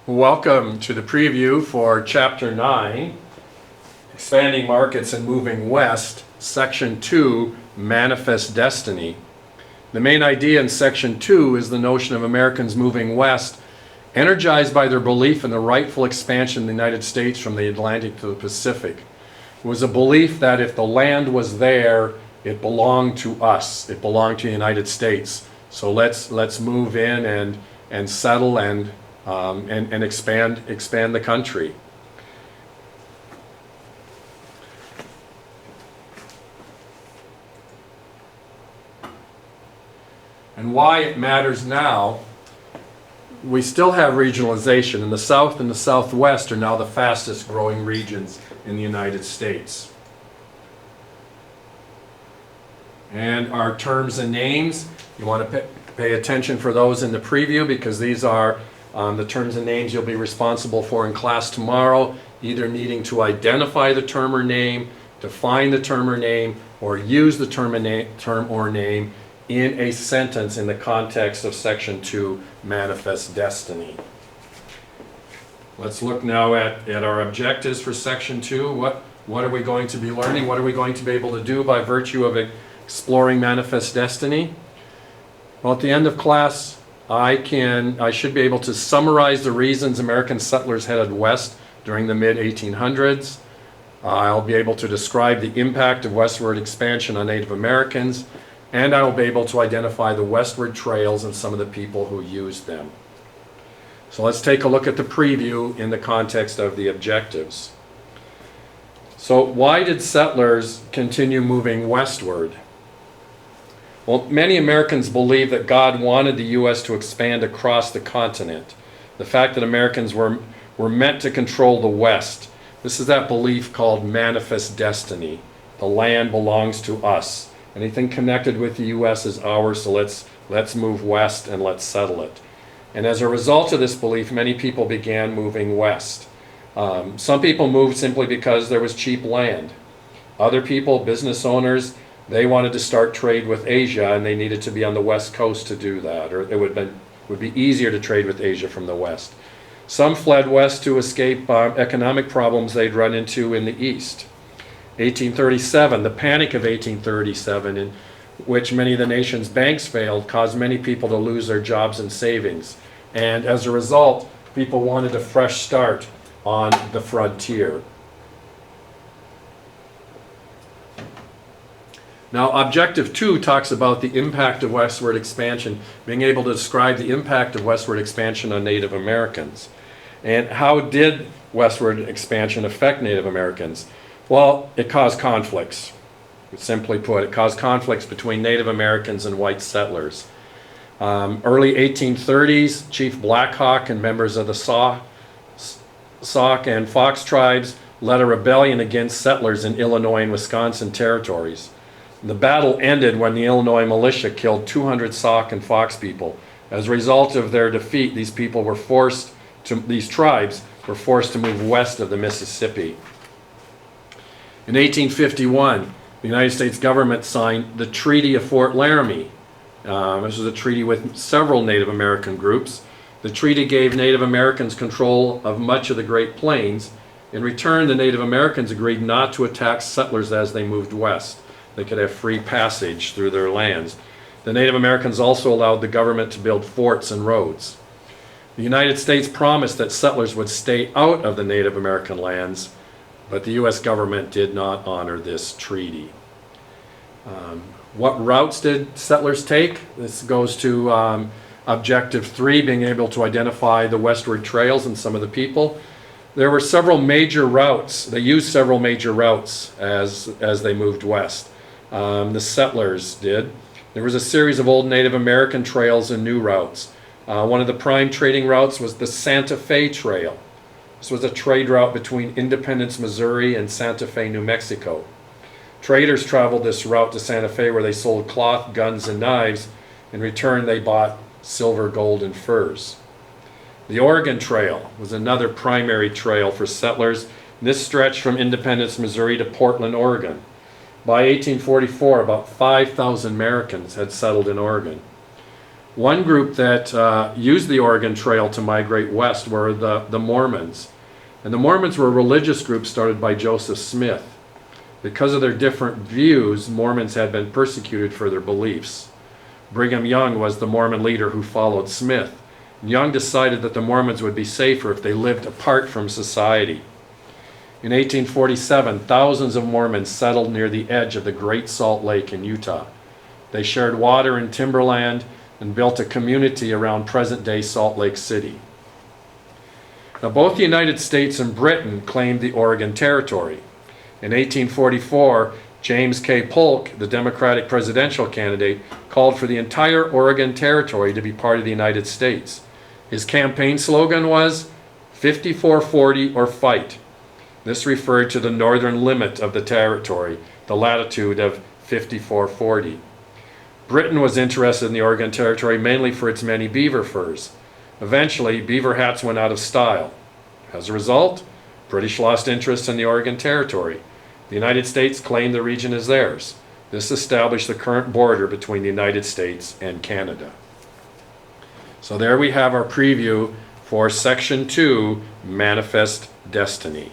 Welcome to the preview for Chapter 9, Expanding Markets and Moving West, Section 2, Manifest Destiny. The main idea in Section 2 is the notion of Americans moving west, energized by their belief in the rightful expansion of the United States from the Atlantic to the Pacific. It was a belief that if the land was there, it belonged to us. It belonged to the United States. So let's move in and settle and expand the country. And why it matters now, we still have regionalization, and the South and the Southwest are now the fastest growing regions in the United States. And our terms and names, you want to pay attention for those in the preview, because these are the terms and names you'll be responsible for in class tomorrow, either needing to identify the term or name, define the term or name, or use the term or name in a sentence in the context of Section 2, Manifest Destiny. Let's look now at our objectives for Section 2. What are we going to be learning? What are we going to be able to do by virtue of exploring Manifest Destiny? Well, at the end of class, I should be able to summarize the reasons American settlers headed west during the mid-1800s. I'll be able to describe the impact of westward expansion on Native Americans, and I will be able to identify the westward trails and some of the people who used them. So let's take a look at the preview in the context of the objectives. So why did settlers continue moving westward? Well, many Americans believe that God wanted the U.S. to expand across the continent. The fact that Americans were meant to control the West. This is that belief called manifest destiny. The land belongs to us. Anything connected with the U.S. is ours, so let's move west and let's settle it. And as a result of this belief, many people began moving west. Some people moved simply because there was cheap land. Other people, business owners, they wanted to start trade with Asia, and they needed to be on the west coast to do that, or it would be easier to trade with Asia from the west. Some fled west to escape economic problems they'd run into in the east. 1837, the Panic of 1837, in which many of the nation's banks failed, caused many people to lose their jobs and savings. And as a result, people wanted a fresh start on the frontier. Now, Objective 2 talks about the impact of westward expansion, being able to describe the impact of westward expansion on Native Americans. And how did westward expansion affect Native Americans? Well, it caused conflicts. Simply put, it caused conflicts between Native Americans and white settlers. Early 1830s, Chief Black Hawk and members of the Sauk and Fox tribes led a rebellion against settlers in Illinois and Wisconsin territories. The battle ended when the Illinois militia killed 200 Sauk and Fox people. As a result of their defeat, these tribes were forced to move west of the Mississippi. In 1851, the United States government signed the Treaty of Fort Laramie. This was a treaty with several Native American groups. The treaty gave Native Americans control of much of the Great Plains. In return, the Native Americans agreed not to attack settlers as they moved west. They could have free passage through their lands. The Native Americans also allowed the government to build forts and roads. The United States promised that settlers would stay out of the Native American lands, but the U.S. government did not honor this treaty. What routes did settlers take? This goes to Objective 3, being able to identify the westward trails and some of the people. There were several major routes. They used several major routes as they moved west. The settlers did. There was a series of old Native American trails and new routes. One of the prime trading routes was the Santa Fe Trail. This was a trade route between Independence, Missouri and Santa Fe, New Mexico. Traders traveled this route to Santa Fe, where they sold cloth, guns, and knives. In return, they bought silver, gold, and furs. The Oregon Trail was another primary trail for settlers. This stretched from Independence, Missouri to Portland, Oregon. By 1844, about 5,000 Americans had settled in Oregon. One group that used the Oregon Trail to migrate west were the Mormons. And the Mormons were a religious group started by Joseph Smith. Because of their different views, Mormons had been persecuted for their beliefs. Brigham Young was the Mormon leader who followed Smith. Young decided that the Mormons would be safer if they lived apart from society. In 1847, thousands of Mormons settled near the edge of the Great Salt Lake in Utah. They shared water and timberland and built a community around present-day Salt Lake City. Now, both the United States and Britain claimed the Oregon Territory. In 1844, James K. Polk, the Democratic presidential candidate, called for the entire Oregon Territory to be part of the United States. His campaign slogan was 5440 or fight. This referred to the northern limit of the territory, the latitude of 5440. Britain was interested in the Oregon Territory mainly for its many beaver furs. Eventually, beaver hats went out of style. As a result, British lost interest in the Oregon Territory. The United States claimed the region as theirs. This established the current border between the United States and Canada. So there we have our preview for Section 2, Manifest Destiny.